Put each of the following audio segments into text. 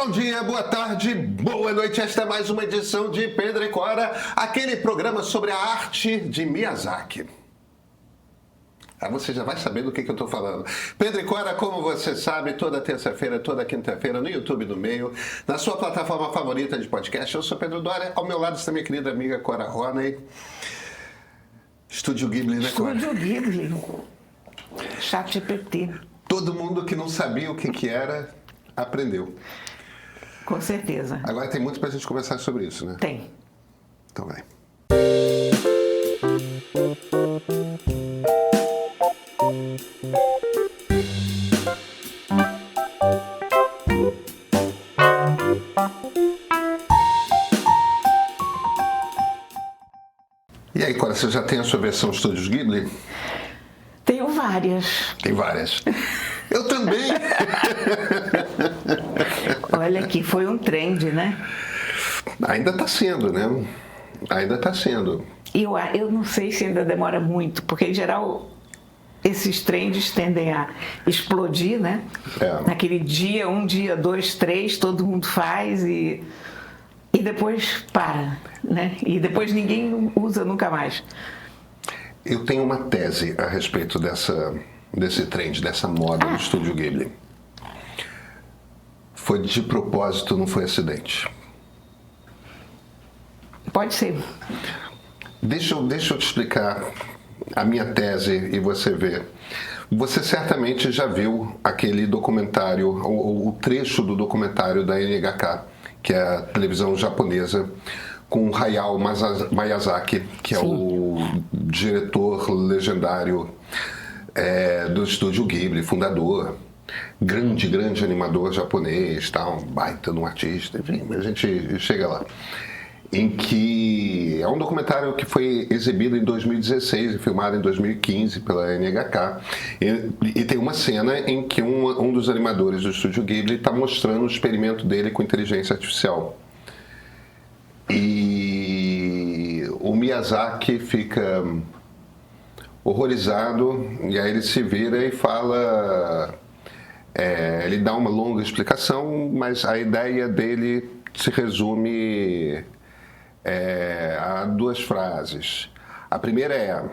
Bom dia, boa tarde, boa noite. Esta é mais uma edição de Pedro e Cora, aquele programa sobre a arte de Miyazaki. Você já vai saber do que eu estou falando. Pedro e Cora, como você sabe, toda terça-feira, toda quinta-feira, no YouTube do Meio, na sua plataforma favorita de podcast. Eu sou Pedro Doria, ao meu lado está minha querida amiga Cora Roney. Estúdio Ghibli, né, Cora? Estúdio Ghibli. ChatGPT. Todo mundo que não sabia o que era, aprendeu. Com certeza. Agora tem muito pra gente conversar sobre isso, né? Tem. Então vai. E aí, Cora, você já tem a sua versão Estúdios Ghibli? Tenho várias. Tem várias. Eu também! Olha que foi um trend, né? Ainda está sendo, né? Ainda está sendo. Eu não sei se ainda demora muito, porque em geral esses trends tendem a explodir, né? Naquele dia, um dia, dois, três, todo mundo faz e depois para, né? E depois ninguém usa nunca mais. Eu tenho uma tese a respeito desse trend, dessa moda do Estúdio Ghibli. Foi de propósito, não foi acidente. Pode ser. Deixa eu te explicar a minha tese e você ver. Você certamente já viu aquele documentário, o trecho do documentário da NHK, que é a televisão japonesa, com o Hayao Miyazaki, que é o diretor legendário do Estúdio Ghibli, fundador. Grande animador japonês, um baita de um artista, enfim, a gente chega lá. Em que é um documentário que foi exibido em 2016 e filmado em 2015 pela NHK. E tem uma cena em que um dos animadores do Estúdio Ghibli está mostrando o experimento dele com inteligência artificial. E o Miyazaki fica horrorizado, e aí ele se vira e fala... ele dá uma longa explicação, mas a ideia dele se resume a duas frases. A primeira é: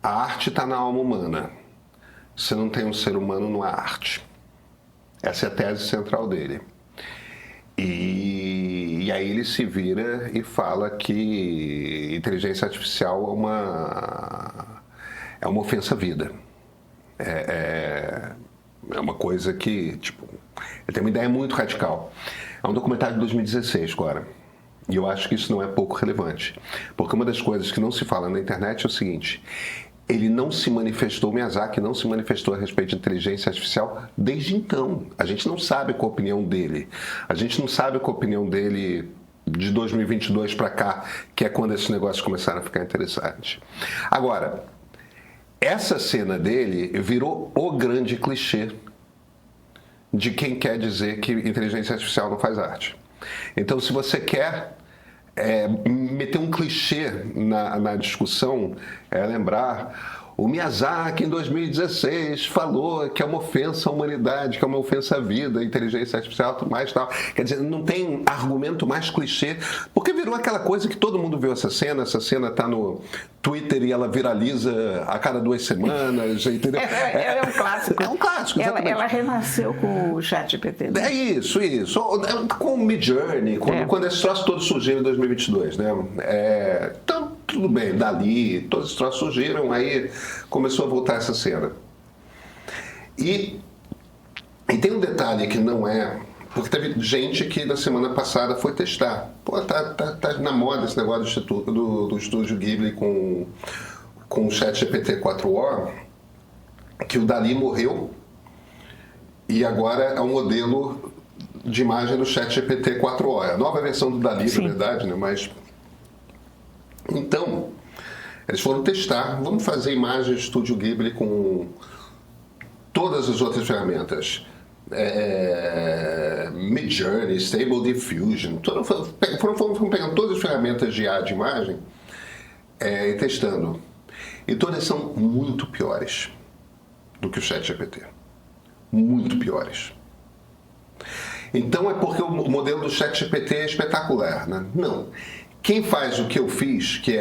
a arte está na alma humana. Se não tem um ser humano, não há arte. Essa é a tese central dele. E aí ele se vira e fala que inteligência artificial é uma ofensa à vida. É uma coisa que, ele tem uma ideia muito radical. É um documentário de 2016, Cora. E eu acho que isso não é pouco relevante. Porque uma das coisas que não se fala na internet é o seguinte: ele não se manifestou, Miyazaki não se manifestou a respeito de inteligência artificial desde então. A gente não sabe qual a opinião dele. A gente não sabe qual a opinião dele de 2022 para cá, que é quando esses negócios começaram a ficar interessantes. Agora, essa cena dele virou o grande clichê de quem quer dizer que inteligência artificial não faz arte. Então, se você quer meter um clichê na discussão, lembrar... O Miyazaki, em 2016, falou que é uma ofensa à humanidade, que é uma ofensa à vida, a inteligência artificial, tudo mais e tal. Quer dizer, não tem argumento mais clichê, porque virou aquela coisa que todo mundo viu essa cena está no Twitter e ela viraliza a cada 2 semanas, entendeu? É um clássico. É um clássico, exatamente. Ela renasceu com o ChatGPT. Né? É isso. Com o Midjourney, quando esses troços todos surgiram em 2022, né? Então, tudo bem, dali, todos os troços surgiram, aí começou a voltar essa cena. E tem um detalhe que não é... Porque teve gente que na semana passada foi testar. Pô, tá na moda esse negócio do Estúdio Ghibli com o ChatGPT 4o, que o Dali morreu e agora é um modelo de imagem do ChatGPT 4o. É a nova versão do Dali, na verdade, né? Mas... Então, eles foram testar, vamos fazer imagens de Estúdio Ghibli com todas as outras ferramentas. Midjourney, Stable Diffusion, foram pegando todas as ferramentas de IA de imagem e testando. E todas são muito piores do que o ChatGPT. Muito piores. Então é porque o modelo do ChatGPT é espetacular, né? Não. Quem faz o que eu fiz, que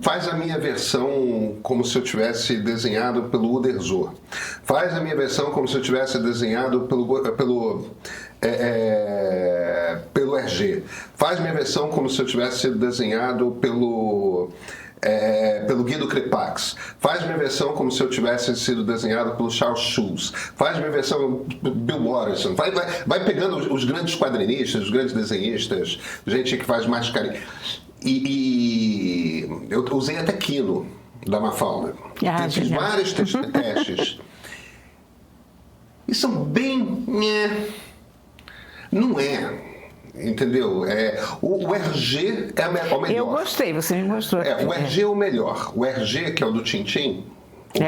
faz a minha versão como se eu tivesse desenhado pelo Uderzo. Faz a minha versão como se eu tivesse desenhado pelo RG. Faz minha versão como se eu tivesse desenhado pelo Guido Crepax. Faz minha versão como se eu tivesse sido desenhado pelo Charles Schulz. Faz minha versão Bill Watterson. Vai pegando os grandes quadrinistas, os grandes desenhistas, gente que faz mais carinho. E eu usei até Kino, da Mafalda. Fiz vários testes. E são bem... Não é. Entendeu? O RG é o melhor. Eu gostei, você me mostrou. O RG é o melhor. O RG, que é o do Tintim.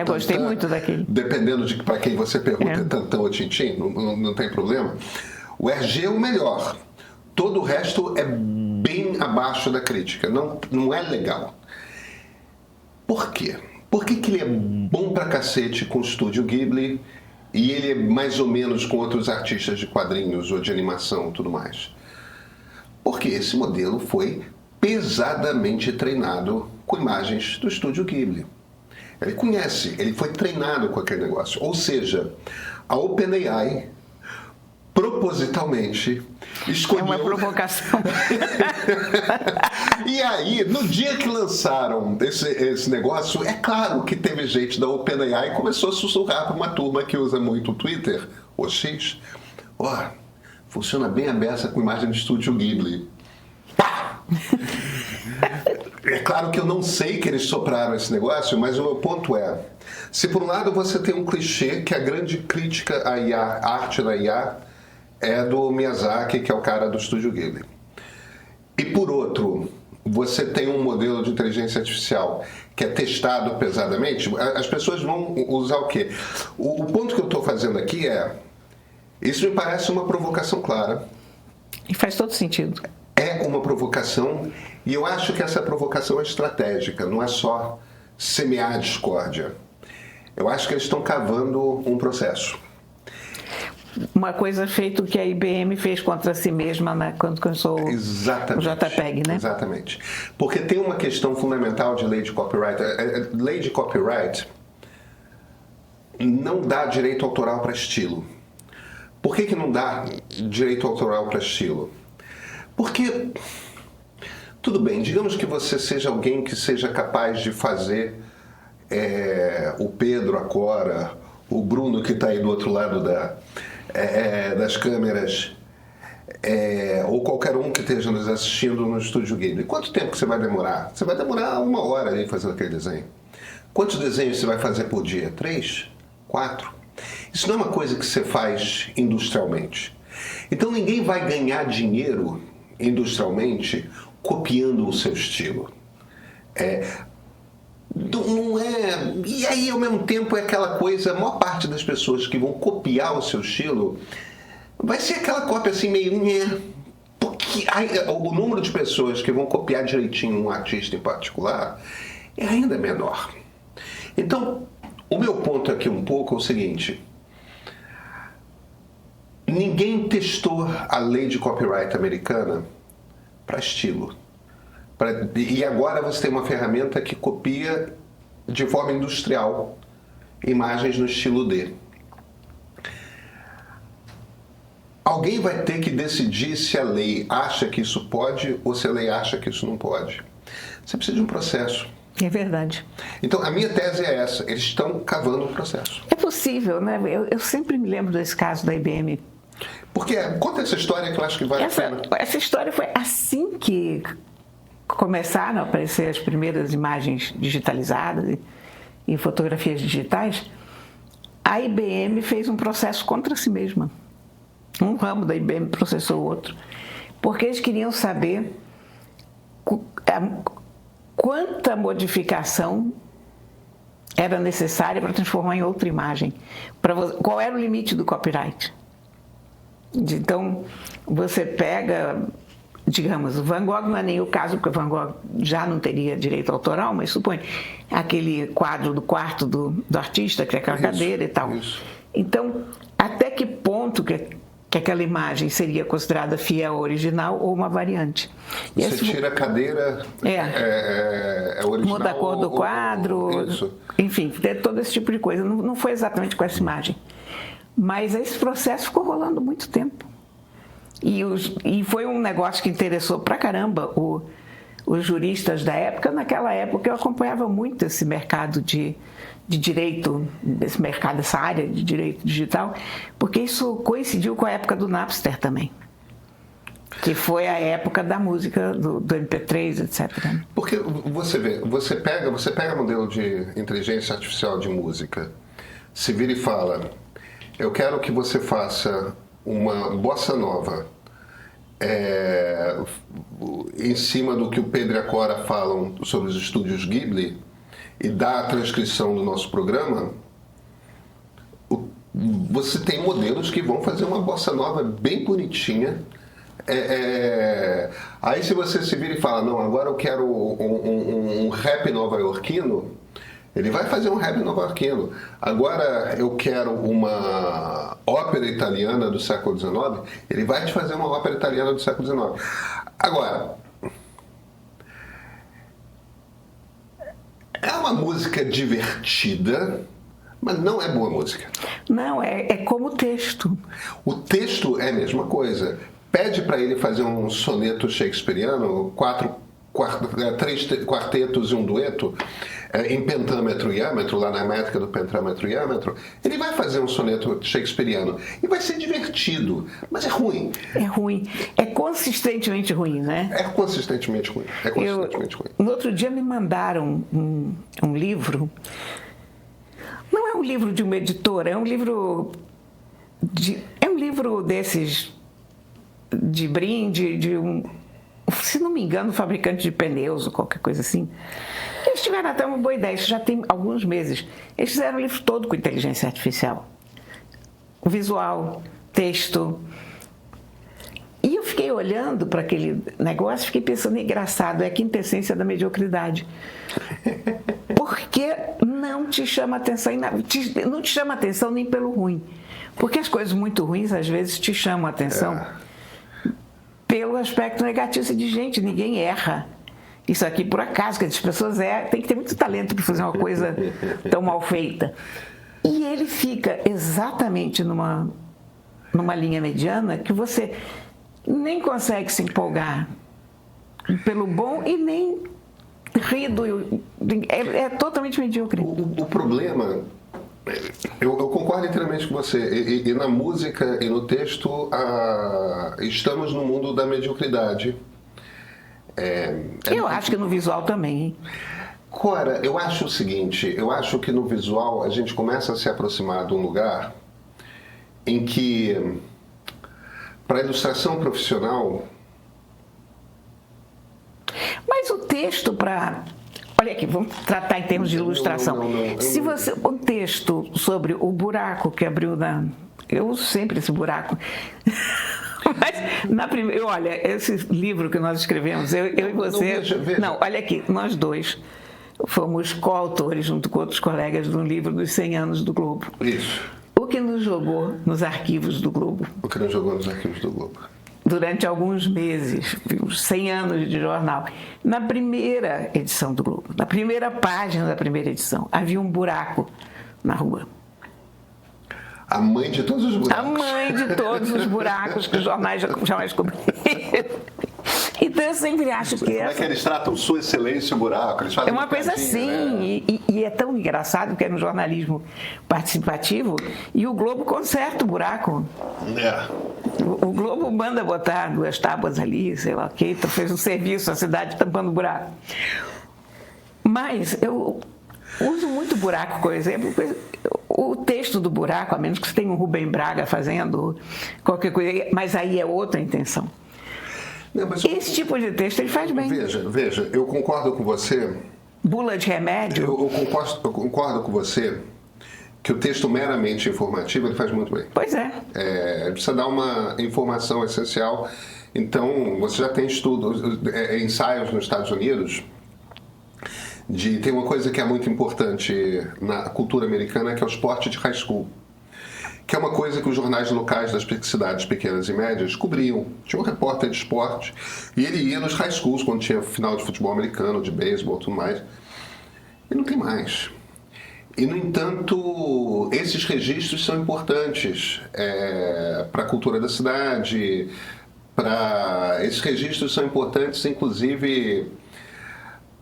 Gostei muito daquele. Dependendo de para quem você pergunta, Tantão ou Tintim, não tem problema. O RG é o melhor. Todo o resto é bem abaixo da crítica. Não é legal. Por quê? Por que ele é bom pra cacete com o Estúdio Ghibli e ele é mais ou menos com outros artistas de quadrinhos ou de animação e tudo mais? Porque esse modelo foi pesadamente treinado com imagens do Estúdio Ghibli. Ele conhece, ele foi treinado com aquele negócio. Ou seja, a OpenAI propositalmente escolheu... É uma provocação. E aí, no dia que lançaram esse negócio, é claro que teve gente da OpenAI que começou a sussurrar para uma turma que usa muito o Twitter, o X. Funciona bem a beça com imagem do Estúdio Ghibli. Pá! É claro que eu não sei que eles sopraram esse negócio, mas o meu ponto é... Se por um lado você tem um clichê que a grande crítica à IA, à arte da IA, é do Miyazaki, que é o cara do Estúdio Ghibli. E por outro, você tem um modelo de inteligência artificial que é testado pesadamente, as pessoas vão usar o quê? O ponto que eu estou fazendo aqui isso me parece uma provocação clara. E faz todo sentido. É uma provocação, e eu acho que essa provocação é estratégica, não é só semear a discórdia. Eu acho que eles estão cavando um processo. Uma coisa feita que a IBM fez contra si mesma, né, quando começou o JPEG, né? Exatamente. Porque tem uma questão fundamental de lei de copyright. Lei de copyright não dá direito autoral para estilo. Por que não dá direito autoral para estilo? Porque, tudo bem, digamos que você seja alguém que seja capaz de fazer o Pedro, a Cora, o Bruno que está aí do outro lado das câmeras, ou qualquer um que esteja nos assistindo no Estúdio Ghibli. Quanto tempo que você vai demorar? Você vai demorar 1 hora aí fazendo aquele desenho. Quantos desenhos você vai fazer por dia? 3? 4? Isso não é uma coisa que você faz industrialmente. Então ninguém vai ganhar dinheiro industrialmente copiando o seu estilo. Não é... E aí, ao mesmo tempo, é aquela coisa, a maior parte das pessoas que vão copiar o seu estilo vai ser aquela cópia assim meio... Porque o número de pessoas que vão copiar direitinho um artista em particular é ainda menor. Então, o meu ponto aqui um pouco é o seguinte: ninguém testou a lei de copyright americana para estilo. E agora você tem uma ferramenta que copia de forma industrial imagens no estilo D. Alguém vai ter que decidir se a lei acha que isso pode ou se a lei acha que isso não pode. Você precisa de um processo. É verdade. Então, a minha tese é essa. Eles estão cavando o processo. É possível, né? Eu sempre me lembro desse caso da IBM. Porque, conta essa história que eu acho que vale a pena. Essa história foi assim que começaram a aparecer as primeiras imagens digitalizadas e fotografias digitais. A IBM fez um processo contra si mesma. Um ramo da IBM processou o outro. Porque eles queriam saber quanta modificação era necessária para transformar em outra imagem. Qual era o limite do copyright? Então, você pega, digamos, o Van Gogh não é nem o caso, porque o Van Gogh já não teria direito autoral, mas supõe aquele quadro do quarto do artista, que é aquela cadeira e tal. Isso. Então, até que ponto que que aquela imagem seria considerada fiel ao original ou uma variante. Você tira a cadeira, é original. Muda a cor do quadro, enfim, todo esse tipo de coisa. Não foi exatamente com essa imagem. Mas esse processo ficou rolando muito tempo. E foi um negócio que interessou pra caramba os juristas da época. Naquela época eu acompanhava muito esse mercado de direito, esse mercado, essa área de direito digital, porque isso coincidiu com a época do Napster também, que foi a época da música, do MP3, etc. Porque você vê, você pega modelo de inteligência artificial de música, se vira e fala, eu quero que você faça uma bossa nova em cima do que o Pedro e a Cora falam sobre os estúdios Ghibli, e dá a transcrição do nosso programa, você tem modelos que vão fazer uma bossa nova bem bonitinha. Aí se você se vira e fala, não, agora eu quero um rap nova-iorquino, ele vai fazer um rap nova-iorquino. Agora eu quero uma ópera italiana do século XIX, ele vai te fazer uma ópera italiana do século XIX. Agora, é uma música divertida, mas não é boa música. Não, é como o texto. O texto é a mesma coisa. Pede para ele fazer um soneto shakespeariano, 3 quartetos e um dueto, em pentâmetro e iâmetro, lá na métrica do pentâmetro e iâmetro. Ele vai fazer um soneto shakespeariano e vai ser divertido, mas é ruim. É ruim. É consistentemente ruim, né? É consistentemente ruim. Ruim. No outro dia me mandaram um livro. Não é um livro de uma editora, é um livro desses de brinde, se não me engano, fabricante de pneus ou qualquer coisa assim. Eles tiveram até uma boa ideia, isso já tem alguns meses. Eles fizeram o livro todo com inteligência artificial. Visual, texto. E eu fiquei olhando para aquele negócio, fiquei pensando, engraçado, é a quintessência da mediocridade. Porque não te chama atenção, não te chama atenção nem pelo ruim. Porque as coisas muito ruins, às vezes, te chamam a atenção pelo aspecto negativo. Você diz, gente, ninguém erra. Isso aqui, por acaso, que as pessoas tem que ter muito talento para fazer uma coisa tão mal feita. E ele fica exatamente numa linha mediana que você nem consegue se empolgar pelo bom e nem rir é totalmente medíocre. O problema, eu concordo inteiramente com você, e na música e no texto estamos no mundo da mediocridade. Eu acho que no visual também, hein? Cora, eu acho o seguinte, eu acho que no visual a gente começa a se aproximar de um lugar em que, para ilustração profissional... Mas o texto para... Olha aqui, vamos tratar em termos de ilustração. Se você... Um texto sobre o buraco que abriu Eu uso sempre esse buraco. Mas, olha, esse livro que nós escrevemos, eu e você... Veja. Não, olha aqui, nós dois fomos coautores, junto com outros colegas, de um livro dos 100 anos do Globo. Isso. O que nos jogou nos arquivos do Globo. Durante alguns meses, 100 anos de jornal. Na primeira edição do Globo, na primeira página da primeira edição, havia um buraco na rua. A mãe de todos os buracos. A mãe de todos os buracos que os jornais jamais cobriram. Então eu sempre acho que... Como é que eles tratam Sua Excelência o buraco? Eles fazem é uma coisa assim, né? e é tão engraçado que é no jornalismo participativo e o Globo conserta o buraco. O Globo manda botar 2 tábuas ali, sei lá o que, então fez um serviço à cidade tampando o buraco. Mas eu uso muito buraco, por exemplo, o texto do buraco, a menos que você tenha um Rubem Braga fazendo qualquer coisa, mas aí é outra intenção. Não, mas esse tipo de texto ele faz bem. Veja, eu concordo com você. Bula de remédio. Eu concordo com você que o texto meramente informativo ele faz muito bem. Pois é. Precisa dar uma informação essencial. Então, você já tem estudos, ensaios nos Estados Unidos. Tem uma coisa que é muito importante na cultura americana, que é o esporte de high school. que é uma coisa que os jornais locais das cidades pequenas e médias cobriam. Tinha um repórter de esporte e ele ia nos high schools quando tinha final de futebol americano, de beisebol e tudo mais. E não tem mais. E, no entanto, esses registros são importantes para a cultura da cidade. Esses registros são importantes, inclusive,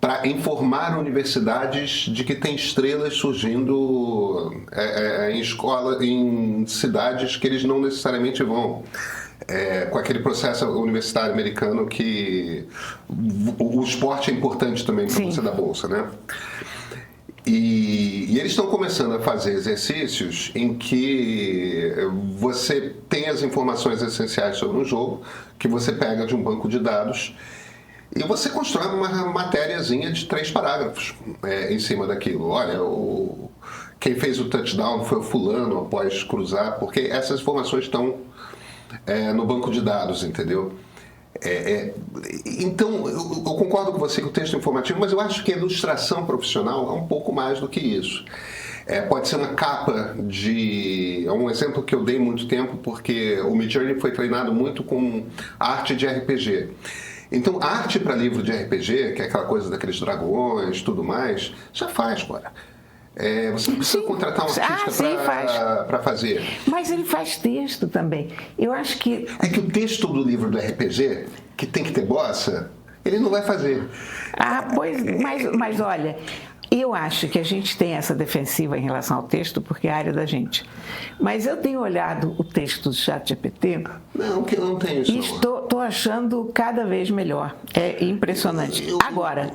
para informar universidades de que tem estrelas surgindo em cidades que eles não necessariamente vão. Com aquele processo universitário americano que o esporte é importante também para você dar bolsa, né? E eles estão começando a fazer exercícios em que você tem as informações essenciais sobre um jogo, que você pega de um banco de dados e você constrói uma matériazinha de 3 parágrafos em cima daquilo. Olha, quem fez o touchdown foi o fulano após cruzar, porque essas informações estão no banco de dados, entendeu? Então, eu concordo com você que o texto é informativo, mas eu acho que a ilustração profissional é um pouco mais do que isso. Pode ser uma capa de... É um exemplo que eu dei muito tempo, porque o Midjourney foi treinado muito com arte de RPG. Então, arte para livro de RPG, que é aquela coisa daqueles dragões e tudo mais, já faz, cara. Você não precisa contratar um artista para fazer. Mas ele faz texto também. Eu acho que... É que o texto do livro do RPG, que tem que ter bossa, ele não vai fazer. Pois, mas olha, eu acho que a gente tem essa defensiva em relação ao texto, porque é a área da gente. Mas eu tenho olhado o texto do ChatGPT... Não, que eu não tenho isso. E estou achando cada vez melhor. É impressionante. Agora,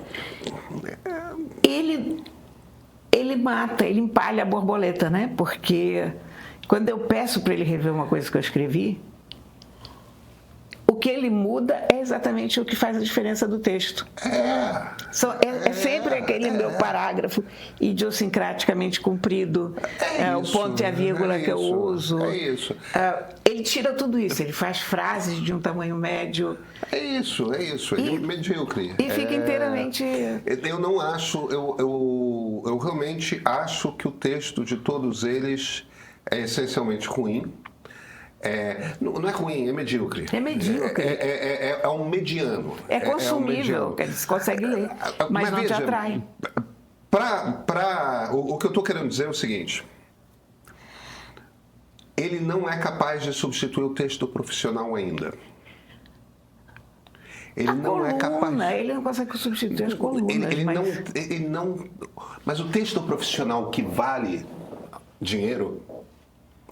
ele mata, ele empalha a borboleta, né? Porque quando eu peço para ele rever uma coisa que eu escrevi, o que ele muda é exatamente o que faz a diferença do texto. É sempre aquele meu parágrafo idiosincraticamente comprido, o ponto e a vírgula que eu uso. Ele tira tudo isso, ele faz frases de um tamanho médio. É isso, ele é medíocre. E fica inteiramente... Eu não acho, eu realmente acho que o texto de todos eles é essencialmente ruim. Não é ruim, é medíocre. É medíocre. É um mediano. É consumível, você consegue ler, mas não te atrai. O que eu estou querendo dizer é o seguinte: ele não é capaz de substituir o texto profissional ainda. Ele não consegue substituir as colunas. Mas o texto profissional que vale dinheiro,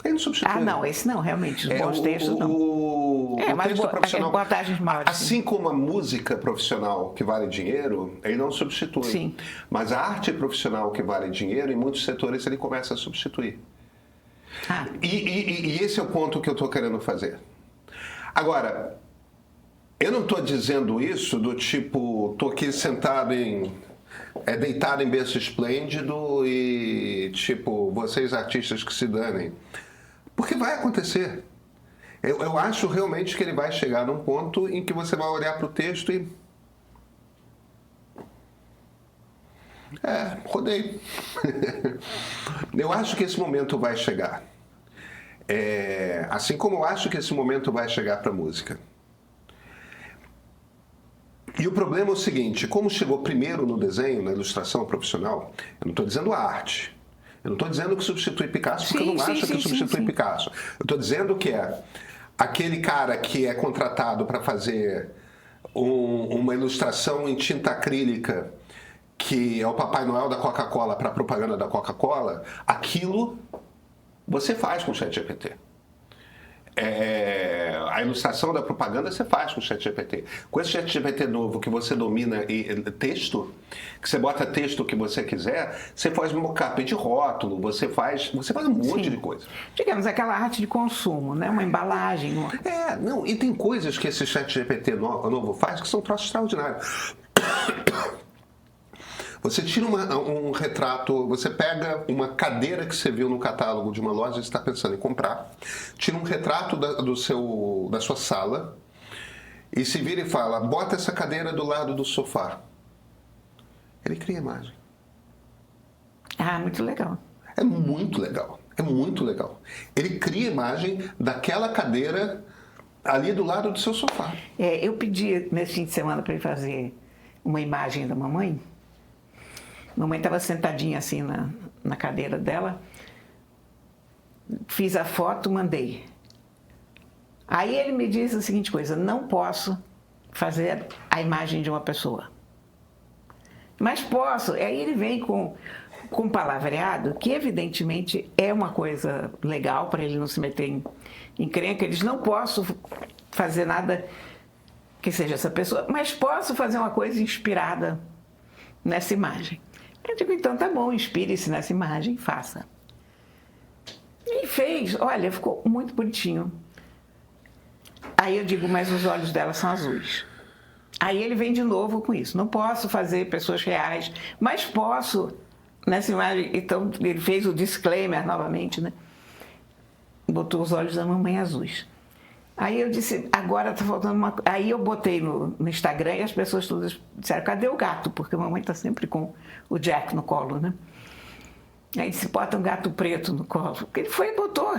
ele não substitui. Não, esse não, realmente. Os bons textos não. O texto profissional, botagens maiores. assim como a música profissional que vale dinheiro, ele não substitui. Sim. Mas a arte profissional que vale dinheiro, em muitos setores, ele começa a substituir. E esse é o ponto que eu estou querendo fazer. Agora, eu não estou dizendo isso do tipo, estou aqui sentado deitado em berço esplêndido e tipo, vocês artistas que se danem. Porque vai acontecer. Eu acho realmente que ele vai chegar num ponto em que você vai olhar para o texto e... rodei. Eu acho que esse momento vai chegar. Assim como eu acho que esse momento vai chegar para a música. E o problema é o seguinte: como chegou primeiro no desenho, na ilustração profissional, eu não estou dizendo a arte. Eu não estou dizendo que substitui Picasso, porque eu não acho que substitui Picasso. Eu estou dizendo que aquele cara que é contratado para fazer uma ilustração em tinta acrílica, que é o Papai Noel da Coca-Cola para a propaganda da Coca-Cola, aquilo você faz com o ChatGPT. A ilustração da propaganda você faz com o ChatGPT. Com esse ChatGPT novo que você domina texto, que você bota texto que você quiser, você faz mockup de rótulo, você faz um monte de coisa. Digamos, aquela arte de consumo, né? Uma embalagem. E tem coisas que esse ChatGPT novo faz que são troços extraordinários. Você tira um retrato, você pega uma cadeira que você viu no catálogo de uma loja e está pensando em comprar, tira um retrato da sua sala e se vira e fala, bota essa cadeira do lado do sofá. Ele cria a imagem. Muito legal. É muito legal. É muito legal. Ele cria a imagem daquela cadeira ali do lado do seu sofá. Eu pedi nesse fim de semana para ele fazer uma imagem da mamãe. Mamãe estava sentadinha assim na cadeira dela. Fiz a foto, mandei. Aí ele me diz a seguinte coisa: não posso fazer a imagem de uma pessoa. Mas posso. Aí ele vem com palavreado, que evidentemente é uma coisa legal para ele não se meter em encrenca. Ele diz: não posso fazer nada que seja essa pessoa, mas posso fazer uma coisa inspirada nessa imagem. Eu digo: então tá bom, inspire-se nessa imagem e faça. E fez, olha, ficou muito bonitinho. Aí eu digo: mas os olhos dela são azuis. Aí ele vem de novo com isso: não posso fazer pessoas reais, mas posso nessa imagem. Então ele fez o disclaimer novamente, né? Botou os olhos da mamãe azuis. Aí eu disse: agora está faltando uma coisa. Aí eu botei no Instagram e as pessoas todas disseram: cadê o gato? Porque a mamãe está sempre com o Jack no colo, né? Aí disse: bota um gato preto no colo. Ele foi e botou.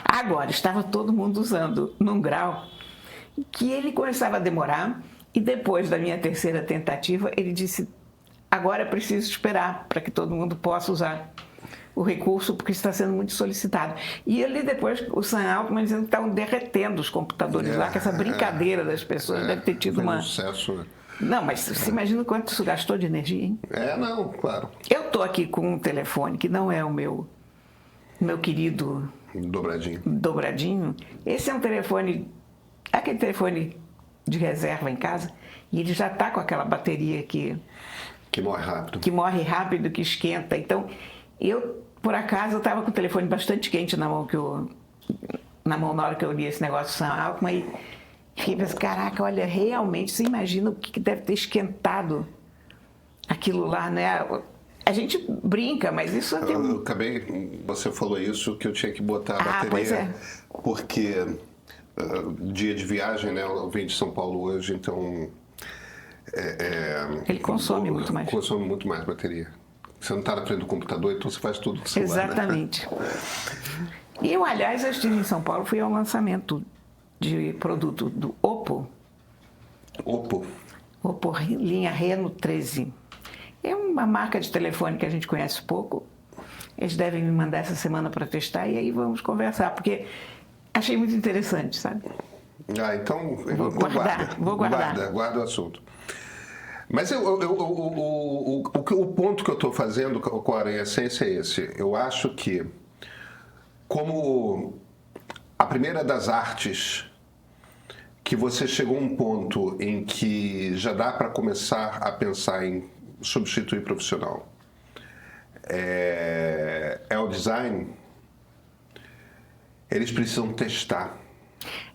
Agora, estava todo mundo usando num grau que ele começava a demorar, e depois da minha terceira tentativa, ele disse: agora é preciso esperar para que todo mundo possa usar o recurso, porque está sendo muito solicitado. E ali depois, o Sam Altman dizendo que estavam derretendo os computadores lá, que essa brincadeira das pessoas deve ter tido uma... sucesso, né? Não, mas você imagina quanto isso gastou de energia, hein? Não, claro. Eu estou aqui com um telefone que não é o meu querido... Dobradinho. Esse é um telefone, aquele telefone de reserva em casa, e ele já está com aquela bateria que morre rápido. Que morre rápido, que esquenta. Então, eu, por acaso, estava com o telefone bastante quente na mão, na hora que eu li esse negócio do Sam Altman, e fiquei pensando: caraca, olha, realmente, você imagina o que deve ter esquentado aquilo lá, né? A gente brinca, mas isso... Eu acabei, você falou isso, que eu tinha que botar a bateria, pois é. Porque dia de viagem, né? Eu venho de São Paulo hoje, então... Ele consome muito mais. Consome muito mais bateria. Você não está na frente do computador, então você faz tudo com o celular. Exatamente. Né? E eu, aliás, eu estive em São Paulo, fui ao lançamento de produto do Oppo. Oppo linha Reno 13. É uma marca de telefone que a gente conhece pouco. Eles devem me mandar essa semana para testar e aí vamos conversar, porque achei muito interessante, sabe? Então vou guardar. Guarda o assunto. Mas o ponto que eu estou fazendo, Cora, em essência é esse. Eu acho que, como a primeira das artes, que você chegou a um ponto em que já dá para começar a pensar em substituir profissional, é o design. Eles precisam testar.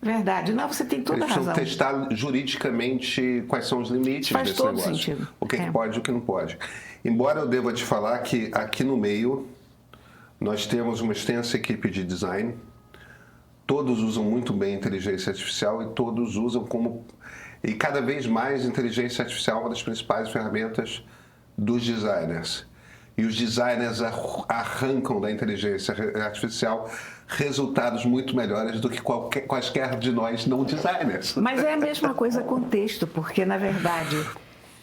Verdade. Não, você tem toda a razão. Eles precisam testar juridicamente quais são os limites desse negócio. Faz todo sentido. O que pode e o que não pode. Embora eu deva te falar que aqui no meio nós temos uma extensa equipe de design. Todos usam muito bem inteligência artificial e todos usam como... E cada vez mais inteligência artificial é uma das principais ferramentas dos designers. E os designers arrancam da inteligência artificial resultados muito melhores do que quaisquer de nós não designers. Mas é a mesma coisa com texto, porque, na verdade,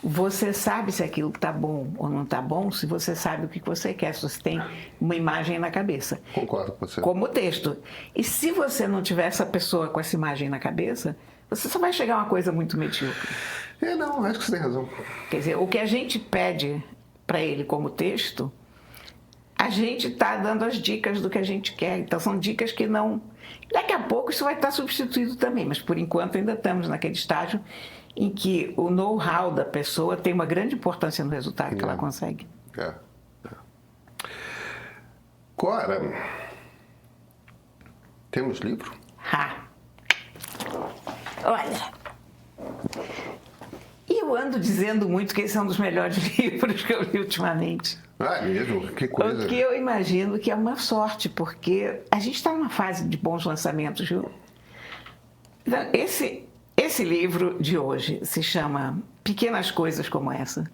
você sabe se aquilo está bom ou não está bom se você sabe o que você quer, se você tem uma imagem na cabeça. Concordo com você. Como texto. E se você não tiver essa pessoa com essa imagem na cabeça, você só vai chegar a uma coisa muito medíocre. Não, acho que você tem razão. Quer dizer, o que a gente pede para ele como texto, a gente está dando as dicas do que a gente quer. Então, são dicas que não... Daqui a pouco isso vai estar substituído também, mas por enquanto ainda estamos naquele estágio em que o know-how da pessoa tem uma grande importância no resultado que ela consegue. Cora, temos livro? Olha, eu ando dizendo muito que esse é um dos melhores livros que eu li ultimamente. Mesmo? Que coisa. O que eu imagino que é uma sorte, porque a gente está numa fase de bons lançamentos, viu? Então, esse livro de hoje se chama Pequenas Coisas Como Essa.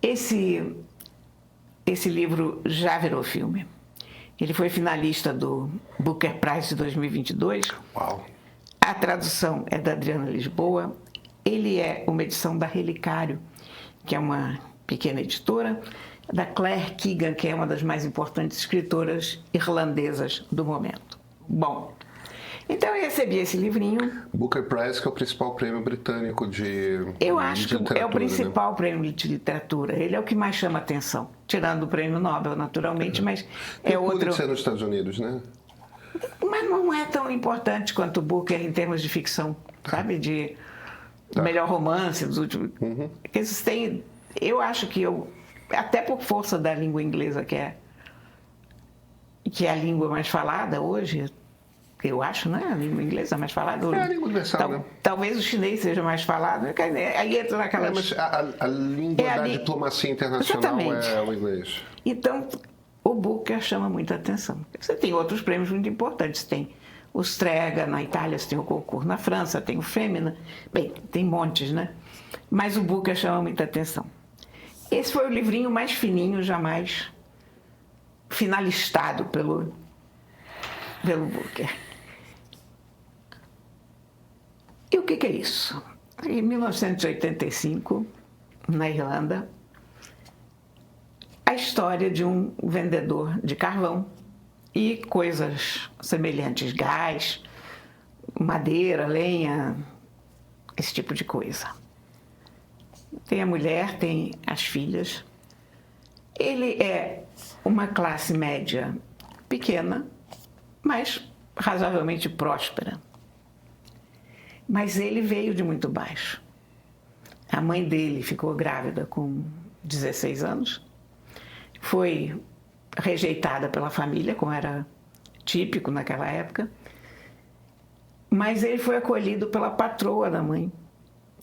Esse esse livro já virou filme. Ele foi finalista do Booker Prize de 2022. Uau! A tradução é da Adriana Lisboa. Ele é uma edição da Relicário, que é uma pequena editora, da Claire Keegan, que é uma das mais importantes escritoras irlandesas do momento. Bom, então eu recebi esse livrinho. Booker Prize, que é o principal prêmio britânico de Eu acho de que é o principal, né? prêmio de literatura. Ele é o que mais chama atenção, tirando o prêmio Nobel, naturalmente, mas Tem é o outro. Pulitzer nos Estados Unidos, né? Mas não é tão importante quanto o Booker em termos de ficção, sabe? De melhor romance dos últimos. Esses têm, eu acho que até por força da língua inglesa, que é a língua mais falada hoje, eu acho, né? A língua inglesa mais falada. É a língua universal, né? Talvez o chinês seja mais falado. Aí entra naquela. Mas a língua da diplomacia internacional Exatamente. É o inglês. Então, o Booker chama muita atenção. Você tem outros prêmios muito importantes. Tem o Strega na Itália, você tem o Goncourt na França, tem o Femina. Bem, tem montes, né? Mas o Booker chama muita atenção. Esse foi o livrinho mais fininho jamais finalistado pelo Booker. E o que é isso? Em 1985, na Irlanda, a história de um vendedor de carvão e coisas semelhantes, gás, madeira, lenha, esse tipo de coisa. Tem a mulher, tem as filhas. Ele é uma classe média pequena, mas razoavelmente próspera. Mas ele veio de muito baixo. A mãe dele ficou grávida com 16 anos, foi rejeitada pela família, como era típico naquela época, mas ele foi acolhido pela patroa da mãe,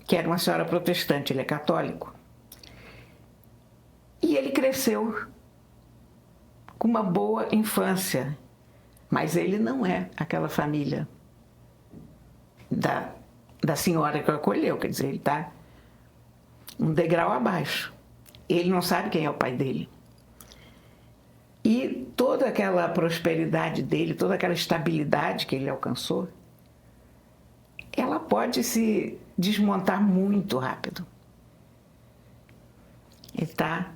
que era uma senhora protestante, ele é católico. E ele cresceu com uma boa infância, mas ele não é aquela família da senhora que o acolheu, quer dizer, ele está um degrau abaixo. Ele não sabe quem é o pai dele. E toda aquela prosperidade dele, toda aquela estabilidade que ele alcançou, ela pode se desmontar muito rápido. Ele está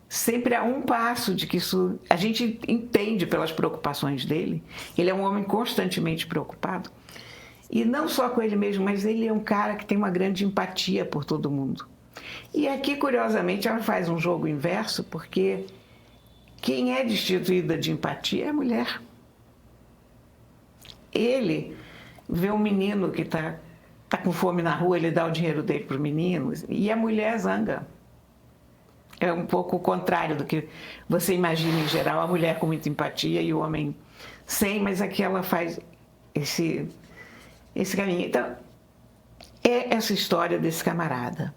sempre a um passo de que isso... A gente entende pelas preocupações dele. Ele é um homem constantemente preocupado. E não só com ele mesmo, mas ele é um cara que tem uma grande empatia por todo mundo. E aqui, curiosamente, ela faz um jogo inverso, porque quem é destituída de empatia é a mulher. Ele vê um menino que está com fome na rua, ele dá o dinheiro dele para o menino, e a mulher zanga. É um pouco o contrário do que você imagina em geral, a mulher com muita empatia e o homem sem, mas aqui ela faz esse caminho. Então, é essa história desse camarada.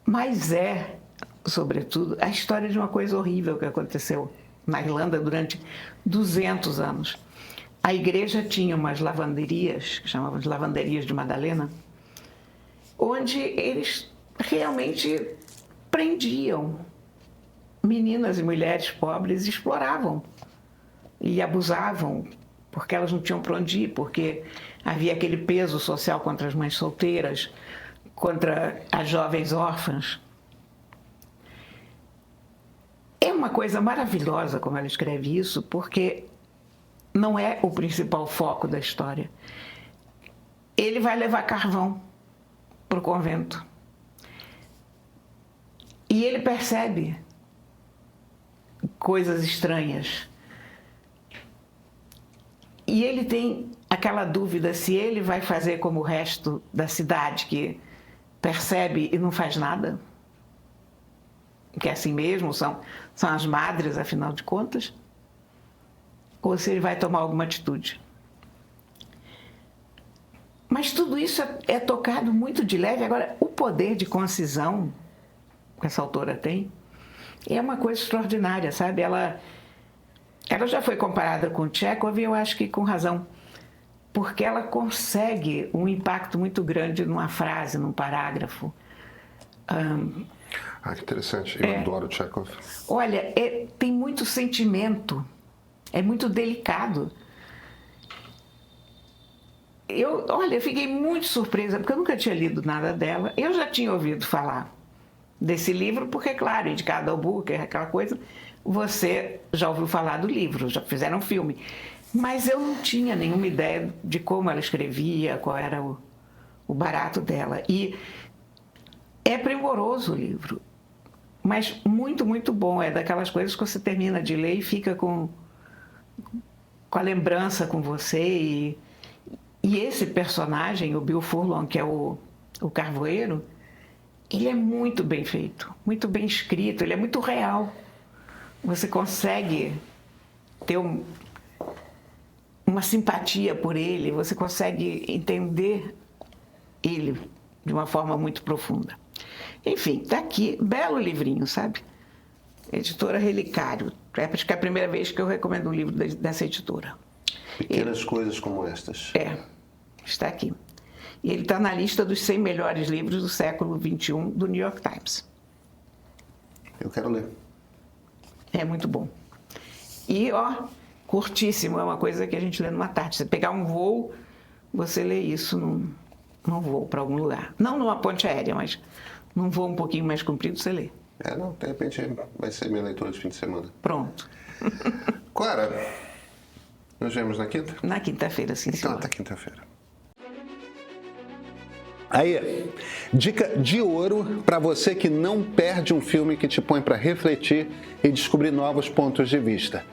Mas é, sobretudo, a história de uma coisa horrível que aconteceu na Irlanda durante 200 anos. A igreja tinha umas lavanderias, que chamavam de lavanderias de Madalena, onde eles realmente prendiam meninas e mulheres pobres e exploravam e abusavam, porque elas não tinham para onde ir, porque havia aquele peso social contra as mães solteiras, contra as jovens órfãs. É uma coisa maravilhosa como ela escreve isso, porque não é o principal foco da história. Ele vai levar carvão para o convento. E ele percebe coisas estranhas. E ele tem aquela dúvida se ele vai fazer como o resto da cidade, que percebe e não faz nada, que é assim mesmo, são as madres, afinal de contas, ou se ele vai tomar alguma atitude. Mas tudo isso é tocado muito de leve. Agora, o poder de concisão que essa autora tem é uma coisa extraordinária, sabe? Ela já foi comparada com Chekhov, e eu acho que com razão, porque ela consegue um impacto muito grande numa frase, num parágrafo. Ah, que interessante. Eu adoro Tchekhov. Olha, tem muito sentimento, é muito delicado. Eu fiquei muito surpresa, porque eu nunca tinha lido nada dela. Eu já tinha ouvido falar desse livro, porque, claro, indicado ao Booker, aquela coisa, você já ouviu falar do livro, já fizeram um filme. Mas eu não tinha nenhuma ideia de como ela escrevia, qual era o barato dela. E é primoroso o livro, mas muito, muito bom. É daquelas coisas que você termina de ler e fica com a lembrança com você. E esse personagem, o Bill Furlong, que é o carvoeiro, ele é muito bem feito, muito bem escrito, ele é muito real. Você consegue ter uma simpatia por ele, você consegue entender ele de uma forma muito profunda. Enfim, tá aqui, belo livrinho, sabe? Editora Relicário. Acho que é a primeira vez que eu recomendo um livro dessa editora. Pequenas coisas como estas. Está aqui. E ele está na lista dos 100 melhores livros do século XXI do New York Times. Eu quero ler. É muito bom. E, curtíssimo, é uma coisa que a gente lê numa tarde. Você pegar um voo, você lê isso num voo para algum lugar. Não numa ponte aérea, mas num voo um pouquinho mais comprido, você lê. Não, de repente vai ser minha leitura de fim de semana. Pronto. Clara, nos vemos na quinta? Na quinta-feira, sim, senhor. Então, até quinta-feira. Aí, dica de ouro para você que não perde um filme que te põe para refletir e descobrir novos pontos de vista.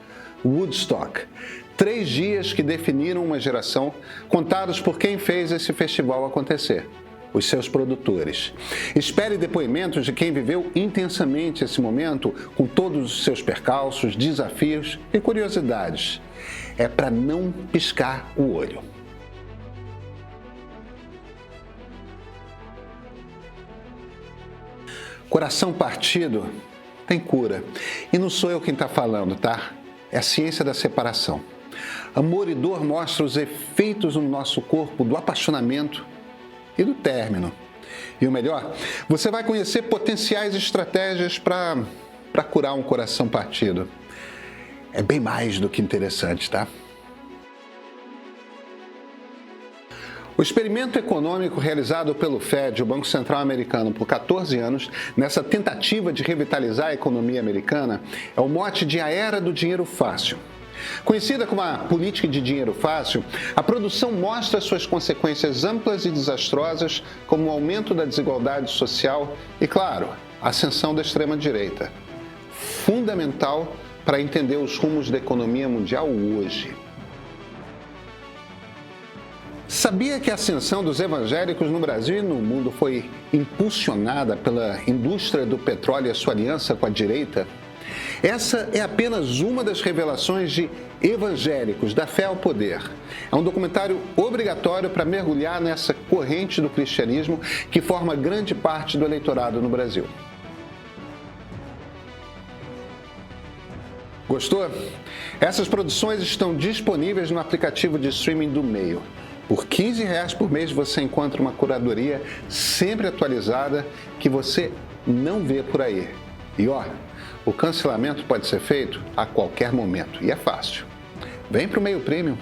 Woodstock. 3 dias que definiram uma geração, contados por quem fez esse festival acontecer. Os seus produtores. Espere depoimentos de quem viveu intensamente esse momento, com todos os seus percalços, desafios e curiosidades. É para não piscar o olho. Coração partido tem cura. E não sou eu quem está falando, tá? É a ciência da separação. Amor e dor mostram os efeitos no nosso corpo do apaixonamento e do término. E o melhor, você vai conhecer potenciais estratégias para curar um coração partido. É bem mais do que interessante, tá? O experimento econômico realizado pelo Fed, o Banco Central Americano, por 14 anos, nessa tentativa de revitalizar a economia americana, é o mote de a era do dinheiro fácil. Conhecida como a política de dinheiro fácil, a produção mostra suas consequências amplas e desastrosas, como o aumento da desigualdade social e, claro, a ascensão da extrema-direita. Fundamental para entender os rumos da economia mundial hoje. Sabia que a ascensão dos evangélicos no Brasil e no mundo foi impulsionada pela indústria do petróleo e a sua aliança com a direita? Essa é apenas uma das revelações de Evangélicos, da Fé ao Poder. É um documentário obrigatório para mergulhar nessa corrente do cristianismo que forma grande parte do eleitorado no Brasil. Gostou? Essas produções estão disponíveis no aplicativo de streaming do Meio. Por R$15 por mês você encontra uma curadoria sempre atualizada que você não vê por aí. E o cancelamento pode ser feito a qualquer momento e é fácil. Vem para o Meio Premium.